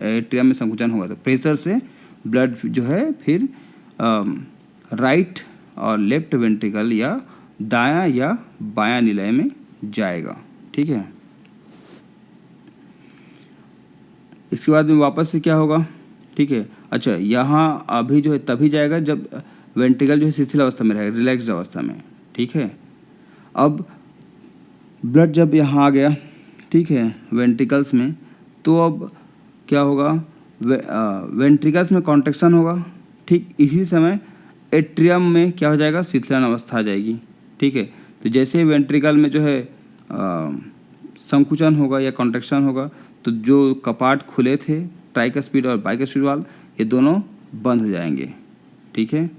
Atrium में संकुचन होगा तो प्रेशर से ब्लड जो है फिर राइट और लेफ्ट वेंट्रिकल या दायां या बायां निलय में जाएगा। ठीक है, इसके बाद में वापस से क्या होगा? ठीक है, अच्छा यहाँ अभी जो है तभी जाएगा जब वेंट्रिकल जो है शिथिल अवस्था में रहेगा, रिलैक्स्ड अवस्था में। ठीक है, अब ब्लड जब यहाँ आ गया, ठीक है, वेंट्रिकल्स में, तो अब क्या होगा? वेंट्रिकल्स में कॉन्ट्रैक्शन होगा। ठीक इसी समय एट्रियम में क्या हो जाएगा? शिथिलन अवस्था आ जाएगी। ठीक है, तो जैसे वेंट्रिकल में जो है संकुचन होगा या कॉन्ट्रैक्शन होगा तो जो कपाट खुले थे ट्राइकस्पिड और बाइकस्पिड वाल्व ये दोनों बंद हो जाएंगे। ठीक है,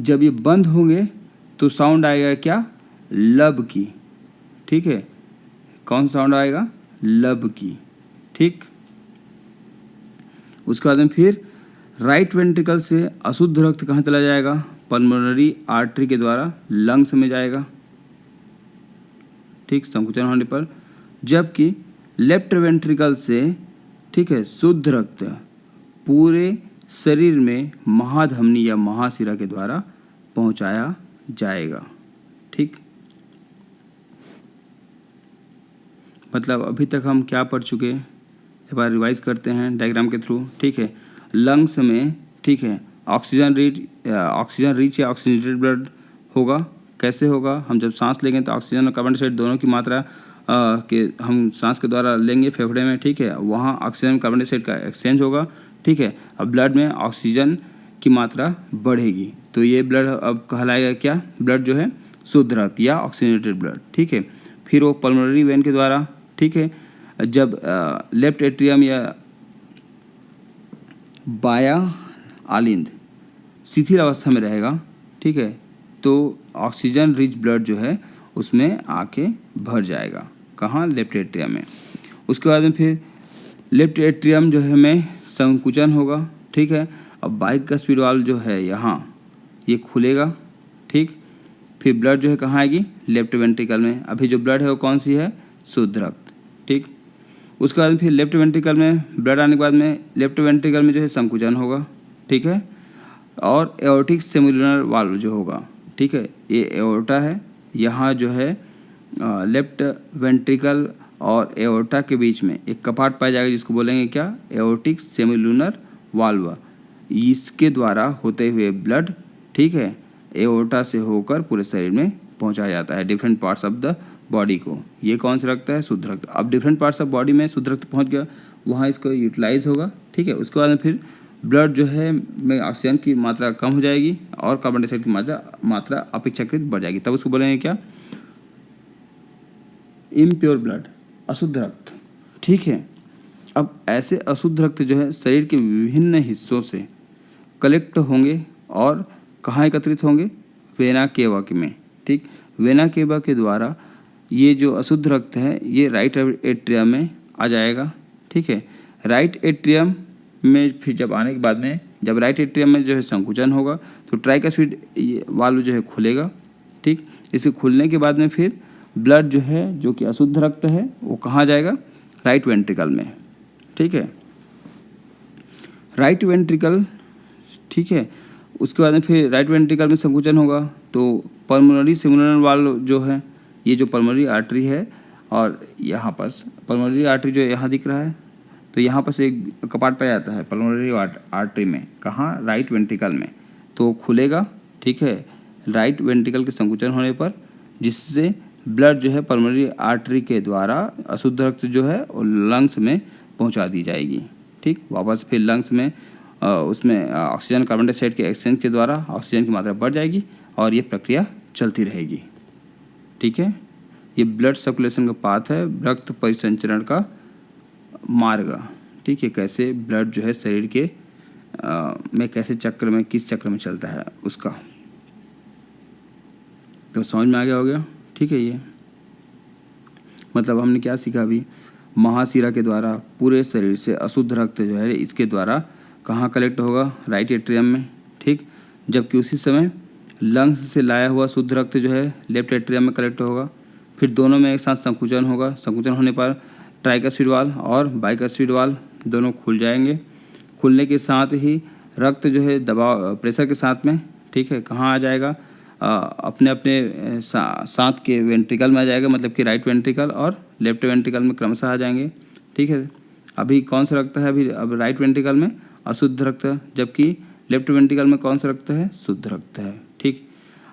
जब ये बंद होंगे तो साउंड आएगा क्या? लब की। ठीक है, कौन सा साउंड आएगा? लब की। ठीक, उसके बाद में फिर राइट वेंट्रिकल से अशुद्ध रक्त कहाँ चला जाएगा? पल्मोनरी आर्टरी के द्वारा लंग्स में जाएगा। ठीक, संकुचन होने पर। जबकि लेफ्ट वेंट्रिकल से, ठीक है, शुद्ध रक्त पूरे शरीर में महाधमनी या महाशिरा के द्वारा पहुंचाया जाएगा। ठीक, मतलब अभी तक हम क्या पढ़ चुके, एक बार रिवाइज करते हैं डायग्राम के थ्रू। ठीक है, लंग्स में, ठीक है, ऑक्सीजन रिच या ऑक्सीजनेटेड ब्लड होगा। कैसे होगा? हम जब सांस लेंगे तो ऑक्सीजन और कार्बन डाइऑक्साइड दोनों की मात्रा के हम सांस के द्वारा लेंगे फेफड़े में। ठीक है, वहाँ ऑक्सीजन कार्बन डाइऑक्साइड का एक्सचेंज होगा। ठीक है, अब ब्लड में ऑक्सीजन की मात्रा बढ़ेगी तो ये ब्लड अब कहलाएगा क्या? ब्लड जो है शुद्ध रक्त या ऑक्सीजनेटेड ब्लड। ठीक है, फिर वो पल्मोनरी वेन के द्वारा, ठीक है, जब लेफ्ट एट्रियम या बाया आलिंद शिथिल अवस्था में रहेगा, ठीक है, तो ऑक्सीजन रिच ब्लड जो है उसमें आके भर जाएगा। कहाँ? लेफ्ट एट्रियम में। उसके बाद में फिर लेफ्ट एट्रियम जो है में संकुचन होगा। ठीक है, अब बाइकस्पिड वाल्व जो है यहाँ ये खुलेगा। ठीक, फिर ब्लड जो है कहाँ आएगी? लेफ्ट वेंट्रिकल में। अभी जो ब्लड है वो कौन सी है? शुद्ध रक्त। ठीक, उसके बाद फिर लेफ्ट वेंट्रिकल में ब्लड आने के बाद में लेफ्ट वेंट्रिकल में जो है संकुचन होगा। ठीक है, और एओर्टिक सेमुलर वाल्व जो होगा, ठीक है, ये एओर्टा है। यहाँ जो है लेफ्ट वेंट्रिकल और एओर्टा के बीच में एक कपाट पाया जाएगा जिसको बोलेंगे क्या? Aortic semilunar valve. इसके द्वारा होते हुए ब्लड, ठीक है, एओर्टा से होकर पूरे शरीर में पहुंचाया जाता है, different parts of the body को। ये कौन सा रक्त है? शुद्ध रक्त। अब डिफरेंट पार्ट्स ऑफ बॉडी में शुद्ध रक्त पहुंच गया, वहाँ इसको यूटिलाइज होगा। ठीक है, उसके बाद में फिर ब्लड जो है में ऑक्सीजन की मात्रा कम हो जाएगी और कार्बन डाइऑक्साइड की मात्रा अपेक्षाकृत बढ़ जाएगी, तब उसको बोलेंगे क्या? इम्प्योर ब्लड, अशुद्ध रक्त। ठीक है, अब ऐसे अशुद्ध रक्त जो है शरीर के विभिन्न हिस्सों से कलेक्ट होंगे और कहाँ एकत्रित होंगे? वेना केवा में। ठीक, वेना केवा के द्वारा ये जो अशुद्ध रक्त है ये राइट एट्रियम में आ जाएगा। ठीक है, राइट एट्रियम में फिर जब आने के बाद में जब राइट एट्रियम में जो है संकुचन होगा तो ट्राइकस्पिड वाल्व जो है खुलेगा। ठीक, इसे खुलने के बाद में फिर ब्लड जो है जो कि अशुद्ध रक्त है वो कहाँ जाएगा? राइट वेंट्रिकल में। ठीक है, राइट वेंट्रिकल, ठीक है, उसके बाद में फिर राइट वेंट्रिकल में संकुचन होगा तो पल्मोनरी सेमुलर वाल्व जो है, ये जो पल्मोनरी आर्टरी है और यहाँ पर पल्मोनरी आर्टरी जो यहाँ दिख रहा है तो यहाँ पर से एक कपाट पाया जाता है पल्मोनरी आर्टरी में। कहाँ? राइट वेंट्रिकल में। तो खुलेगा। ठीक है, राइट वेंट्रिकल के संकुचन होने पर, जिससे ब्लड जो है पल्मोनरी आर्टरी के द्वारा अशुद्ध रक्त जो है वो लंग्स में पहुंचा दी जाएगी। ठीक, वापस फिर लंग्स में उसमें ऑक्सीजन कार्बन डाइऑक्साइड के एक्सचेंज के द्वारा ऑक्सीजन की मात्रा बढ़ जाएगी और ये प्रक्रिया चलती रहेगी। ठीक है, ये ब्लड सर्कुलेशन का पाथ है, रक्त परिसंचरण का मार्ग। ठीक है, कैसे ब्लड जो है शरीर के में कैसे चक्र में, किस चक्र में चलता है उसका, तो समझ में आ गया होगा। ठीक है, ये मतलब हमने क्या सीखा अभी? महाशिरा के द्वारा पूरे शरीर से अशुद्ध रक्त जो है इसके द्वारा कहाँ कलेक्ट होगा? राइट एट्रियम में। ठीक, जबकि उसी समय लंग्स से लाया हुआ शुद्ध रक्त जो है लेफ्ट एट्रियम में कलेक्ट होगा। फिर दोनों में एक साथ संकुचन होगा। संकुचन होने पर ट्राइकस्पिड वाल्व और बाइकस्पिड वाल्व दोनों खुल जाएंगे। खुलने के साथ ही रक्त जो है दबाव प्रेशर के साथ में, ठीक है, कहाँ आ जाएगा, अपने अपने साथ के वेंट्रिकल में आ जाएगा, मतलब कि राइट वेंट्रिकल और लेफ्ट वेंट्रिकल में क्रमशः आ जाएंगे। ठीक है, अभी कौन सा रक्त है, अभी अब राइट वेंट्रिकल में अशुद्ध रक्त, जबकि लेफ्ट वेंट्रिकल में कौन सा रक्त है, शुद्ध रक्त है। ठीक,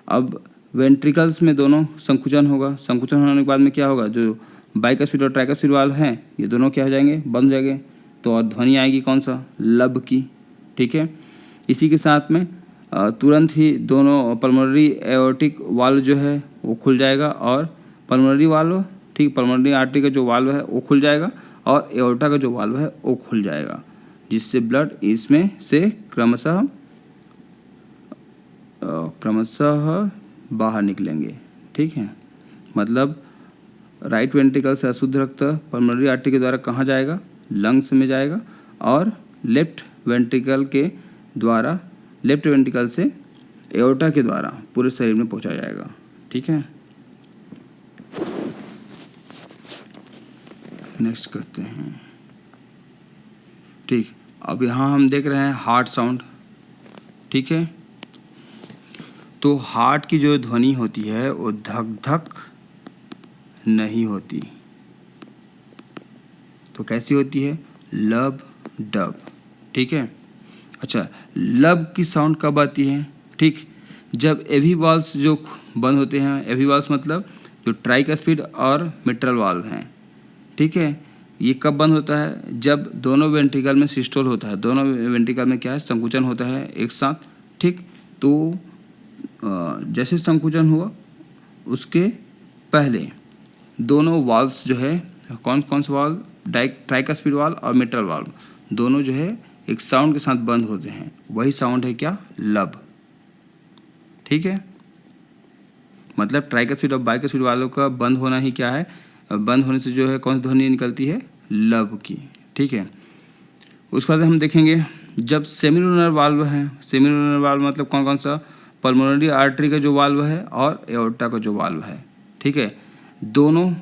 अब वेंट्रिकल्स में दोनों संकुचन होगा। संकुचन होने के बाद में क्या होगा, जो बाइकस्पिड और ट्राइकस्पिड वाल्व हैं ये दोनों क्या हो जाएंगे, बंद हो जाएंगे। तो और ध्वनि आएगी कौन सा, लब की। ठीक है, इसी के साथ में तुरंत ही दोनों पल्मोनरी एओर्टिक वाल्व जो है वो खुल जाएगा, और पल्मोनरी वाल्व, ठीक, पल्मोनरी आर्टरी का जो वाल्व है वो खुल जाएगा और एओर्टा का जो वाल्व है वो खुल जाएगा, जिससे ब्लड इसमें से क्रमशः बाहर निकलेंगे। ठीक है, मतलब राइट वेंट्रिकल से अशुद्ध रक्त पल्मोनरी आर्टरी के द्वारा कहाँ जाएगा, लंग्स में जाएगा, और लेफ्ट वेंट्रिकल से एओर्टा के द्वारा पूरे शरीर में पहुंचा जाएगा। ठीक है, नेक्स्ट करते हैं। ठीक, अब यहाँ हम देख रहे हैं हार्ट साउंड। ठीक है, तो हार्ट की जो ध्वनि होती है वो धक धक नहीं होती, तो कैसी होती है, लब डब। ठीक है, अच्छा, लब की साउंड कब आती है, ठीक, जब एवी वाल्व्स जो बंद होते हैं, एवी वाल्व्स मतलब जो ट्राइकस्पिड और मिट्रल वाल्व हैं। ठीक है, ये कब बंद होता है, जब दोनों वेंट्रिकल में सिस्टोल होता है, दोनों वेंट्रिकल में क्या है, संकुचन होता है एक साथ। ठीक, तो जैसे संकुचन हुआ उसके पहले दोनों वाल्व्स जो है, कौन कौन सा वाल्व, ट्राइकस्पिड वाल्व और मिट्रल वाल्व, दोनों जो है एक साउंड के साथ बंद होते हैं, वही साउंड है क्या, लब। ठीक है, मतलब ट्राइकस्पिड और बाइकस्पिड वालों का बंद होना ही क्या है, बंद होने से जो है कौन सी ध्वनि निकलती है, लब की। ठीक है, उसके बाद हम देखेंगे जब सेमिलुनर वाल्व है, सेमिलुनर वाल्व मतलब कौन कौन सा, पल्मोनरी आर्टरी का जो वाल्व है और एओर्टा का जो वाल्व है। ठीक है, दोनों,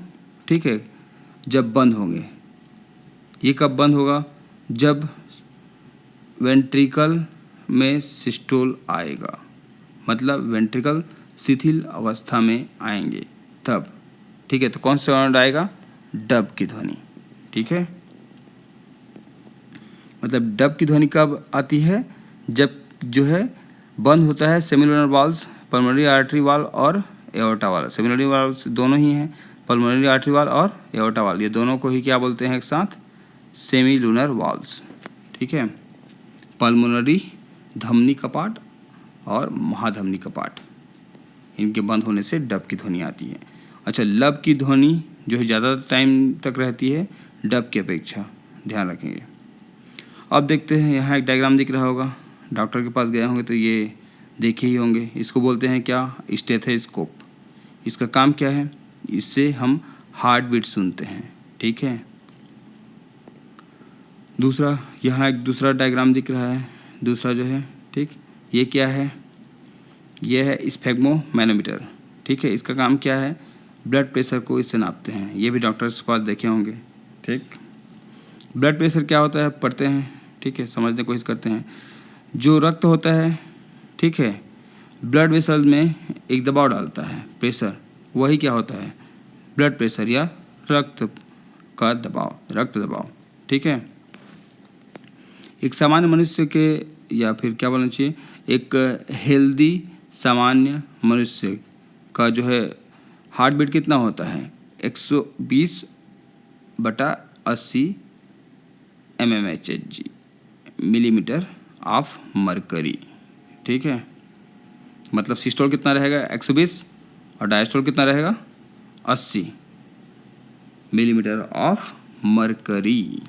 ठीक है, जब बंद होंगे, ये कब बंद होगा, जब वेंट्रिकल में सिस्टोल आएगा, मतलब वेंट्रिकल शिथिल अवस्था में आएंगे तब। ठीक है, तो कौन सा साउंड आएगा, डब की ध्वनि। ठीक है, मतलब डब की ध्वनि कब आती है, जब जो है बंद होता है semilunar valves, pulmonary artery valve और एओर्टा वाल्व। सेमिलुनरी वाल्व्स दोनों ही हैं, पल्मोनरी आर्टरी वाल्व और एओर्टा वाल्व, ये दोनों को ही क्या बोलते हैं एक साथ, सेमिलुनर वाल्व्स। ठीक है, पल्मोनरी धमनी कपाट और महाधमनी कपाट, इनके बंद होने से डब की ध्वनि आती है। अच्छा, लब की ध्वनि जो है ज़्यादा टाइम तक रहती है डब की अपेक्षा, ध्यान रखेंगे। अब देखते हैं, यहाँ एक डायग्राम दिख रहा होगा, डॉक्टर के पास गए होंगे तो ये देखे ही होंगे। इसको बोलते हैं क्या, स्टेथोस्कोप। इसका काम क्या है, इससे हम हार्ट बीट सुनते हैं। ठीक है, दूसरा, यहाँ एक दूसरा डायग्राम दिख रहा है, दूसरा जो है, ठीक, ये क्या है, ये है स्फेग्मोमैनोमीटर। ठीक है, इसका काम क्या है, ब्लड प्रेशर को इससे नापते हैं, ये भी डॉक्टर के पास देखे होंगे। ठीक, ब्लड प्रेशर क्या होता है पढ़ते हैं, ठीक है, समझने की कोशिश करते हैं। जो रक्त होता है, ठीक है, ब्लड वेसल में एक दबाव डालता है, प्रेशर, वही क्या होता है, ब्लड प्रेशर या रक्त का दबाव, रक्त दबाव। ठीक है, एक सामान्य मनुष्य के, या फिर क्या बोलना चाहिए, एक हेल्दी सामान्य मनुष्य का जो है हार्ट बीट कितना होता है, 120/80 mmHg, मिलीमीटर ऑफ मरकरी। ठीक है, मतलब सिस्टोल कितना रहेगा 120 और डायस्टोल कितना रहेगा 80 millimetre of mercury.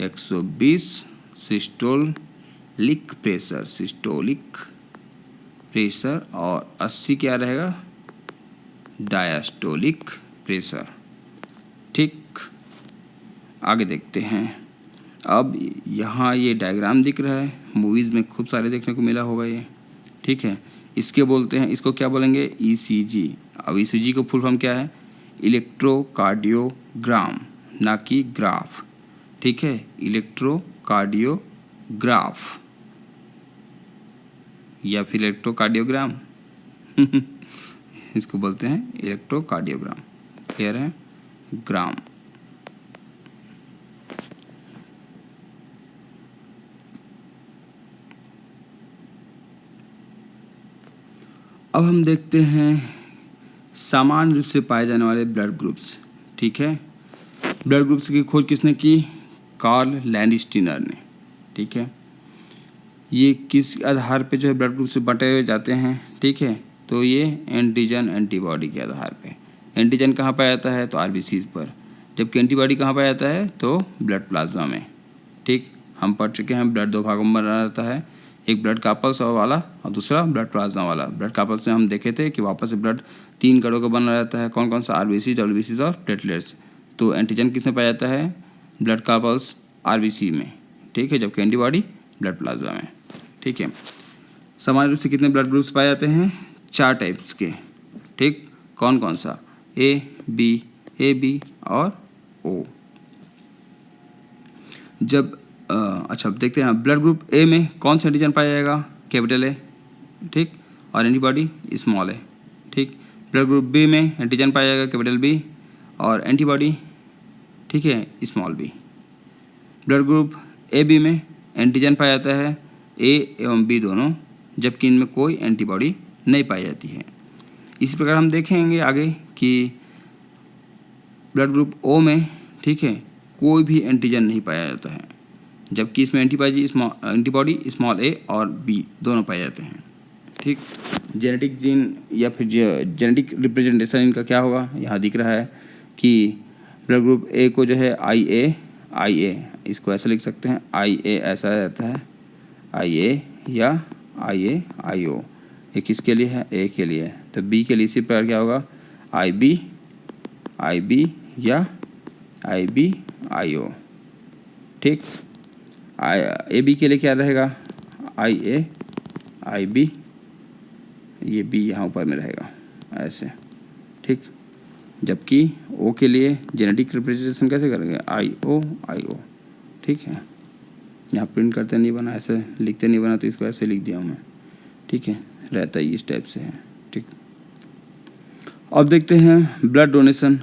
120 systolic pressure और 80 क्या रहेगा, डायस्टोलिक प्रेशर। ठीक, आगे देखते हैं। अब यहाँ ये डायग्राम दिख रहा है, मूवीज़ में खूब सारे देखने को मिला होगा ये। ठीक है, इसके बोलते हैं, इसको क्या बोलेंगे, ईसीजी। अब ईसीजी को फुल फॉर्म क्या है, इलेक्ट्रोकार्डियोग्राम, ना कि ग्राफ, ठीक है। इलेक्ट्रोकार्डियोग्राफ या फिर इलेक्ट्रोकार्डियोग्राम इसको बोलते हैं इलेक्ट्रोकार्डियोग्राम। क्लियर है? ग्राम। अब हम देखते हैं सामान्य रूप से पाए जाने वाले ब्लड ग्रुप्स, ठीक है। ब्लड ग्रुप्स की खोज किसने की? कार्ल लैंडस्टीनर ने, ठीक है। ये किस आधार पे जो है ब्लड ग्रुप से बांटे हुए जाते हैं, ठीक है। तो ये एंटीजन एंटीबॉडी के आधार पे। एंटीजन कहाँ पाया जाता है? तो आरबीसीज पर, जबकि एंटीबॉडी कहाँ पाया जाता है? तो ब्लड प्लाज्मा में, ठीक। हम पढ़ चुके हैं ब्लड दो भागों में बना रहता है, एक ब्लड कार्पल्स वाला और दूसरा ब्लड प्लाज्मा वाला। ब्लड कार्पल्स में हम देखे थे कि वापस से ब्लड 3 कणों का बना रहता है। कौन कौन सा? आरबीसी, डब्ल्यूबीसी और प्लेटलेट्स। तो एंटीजन किसमें पाया जाता है? ब्लड कार्पल्स आरबीसी में, ठीक है, जबकि एंटीबॉडी ब्लड प्लाज्मा में, ठीक है। सामान्य रूप से कितने ब्लड ग्रुप्स पाए जाते हैं? 4 टाइप्स के, ठीक। कौन कौन सा? ए बी और ओ। जब अच्छा देखते हैं ब्लड ग्रुप ए में कौन सा एंटीजन पाया जाएगा? कैपिटल ए, ठीक, और एंटीबॉडी स्मॉल ए, ठीक। ब्लड ग्रुप बी में एंटीजन पाया जाएगा कैपिटल बी और एंटीबॉडी, ठीक है, small B. Blood group A B में एंटीजन पाया जाता है ए एवं बी दोनों, जबकि इनमें कोई एंटीबॉडी नहीं पाई जाती है। इसी प्रकार हम देखेंगे आगे कि ब्लड ग्रुप ओ में, ठीक है, कोई भी एंटीजन नहीं पाया जाता है, जबकि इसमें एंटीबॉडी स्मॉल ए और बी दोनों पाए जाते हैं, ठीक। जेनेटिक जीन या फिर जेनेटिक रिप्रेजेंटेशन इनका क्या होगा? यहाँ दिख रहा है कि ब्लड ग्रुप ए को जो है आई ए, इसको ऐसे लिख सकते हैं, आई ए ऐसा रहता है, आई ए या आई ओ। ये किसके लिए है? ए के लिए है। तो बी के लिए इसी प्रकार क्या होगा? आई बी या आई ओ, ठीक। ए बी के लिए क्या रहेगा? आई ए, आई बी, ये बी यहाँ ऊपर में रहेगा ऐसे, ठीक। जबकि ओ के लिए जेनेटिक रिप्रेजेंटेशन कैसे करेंगे? आई ओ, ठीक है। यहाँ प्रिंट करते नहीं बना, ऐसे लिखते नहीं बना, तो इसको ऐसे लिख दिया मैं, ठीक है। रहता है इस टाइप से है, ठीक। अब देखते हैं ब्लड डोनेशन,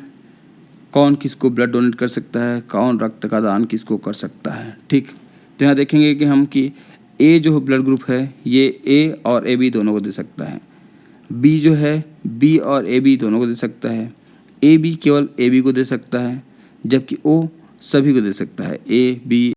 कौन किसको ब्लड डोनेट कर सकता है, कौन रक्त का दान किसको कर सकता है, ठीक। तो यहाँ देखेंगे कि हम कि ए जो ब्लड ग्रुप है ये ए और ए बी दोनों को दे सकता है, बी जो है बी और ए बी दोनों को दे सकता है, ए बी केवल ए बी को दे सकता है, जबकि ओ सभी को दे सकता है, ए बी